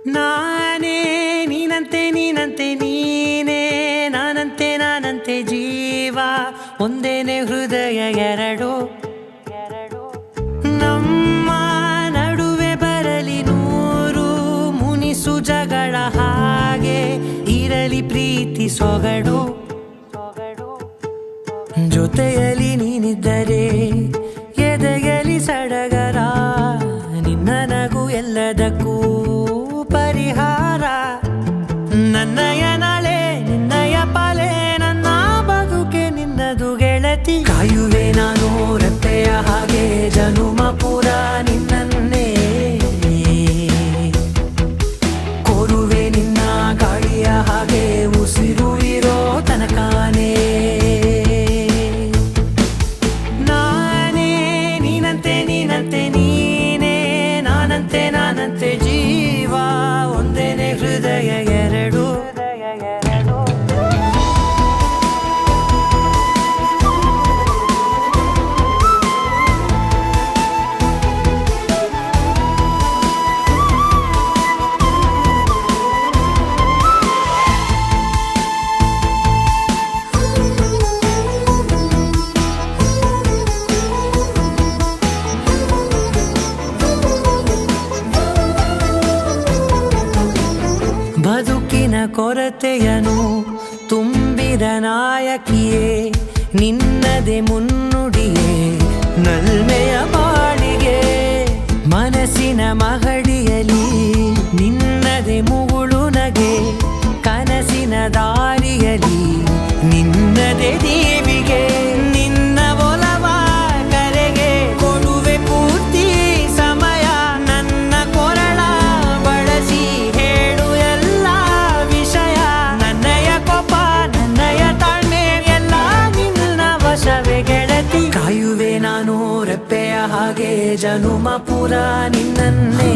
ನಾನೇ ನೀನಂತೆ ನೀನಂತೆ ನೀನೇ ನಾನಂತೆ ನಾನಂತೆ ಜೀವ ಒಂದೇನೆ ಹೃದಯ ಎರಡು ನಮ್ಮ ನಡುವೆ ಬರಲಿ ನೂರು ಮುನಿಸು ಜಗಳ ಹಾಗೆ ಇರಲಿ ಪ್ರೀತಿ ಸೊಗಡು ಜೊತೆಯಲ್ಲಿ ನೀನಿದ್ದರೆ ಎದೆಯಲಿ ಸಡಗರ ನಿನ್ನ ನಗು ಎಲ್ಲದಕ್ಕೂ ಪರಿಹಾರ ನನ್ನಯ ನಾಳೆ ನಿನ್ನಯ ಪಾಲೆ ನನ್ನ ಬದುಕೆ ನಿನ್ನದು ಗೆಳತಿ ಕಾಯುವೆ ನಾನು ರೆಪ್ಪೆಯ ಹಾಗೆ ಜನುಮ ಪುರ ನಿನ್ನನ್ನೇ ಕೋರುವೆ ನಿನ್ನ ಗಾಳಿಯ ಹಾಗೆ ಉಸಿರು ಇರೋ ತನಕಾನೇ ನಾನೇ ನೀನಂತೆ ನೀನಂತೆ ನೀನೇ ನಾನಂತೆ ನಾನಂತೆ ಜೀವ ಒಂದೇನೆ ಹೃದಯ ಎರಡು ಬದುಕಿನ ಕೊರತೆಯನು ತುಂಬಿದ ನಾಯಕಿಯೇ ನಿನ್ನದೆ ಮುನ್ನುಡಿಯೇ ನಲ್ಮೆಯ ಬಾಳಿಗೆ ಮನಸ್ಸಿನ ಮಹಡಿಯಲಿ ನಿನ್ನದೆ ಮುಗುಳು ನಗೆ ಕನಸಿನ ದಾರಿಯಲಿ ನಿನ್ನದೆ ದೇವಿಗೆ ನಿನ್ನ ಒಲವ ಕರೆಗೆ ಕೊಡುವೆ ಪೂರ್ತಿ ಸಮಯ ನನ್ನ ಕೊರಳ ಬಳಸಿ ಹೇಳು ಎಲ್ಲ ವಿಷಯ ನನ್ನಯ ಕೋಪ ನನ್ನಯ ತಾಳ್ಮೆ ಎಲ್ಲ ನಿನ್ನ ವಶವೇ ಗೆಳತಿ ಕಾಯುವೆ ನಾನು ರೆಪ್ಪೆಯ ಹಾಗೆ ಜನುಮ ಪುರ ನಿನ್ನನ್ನೇ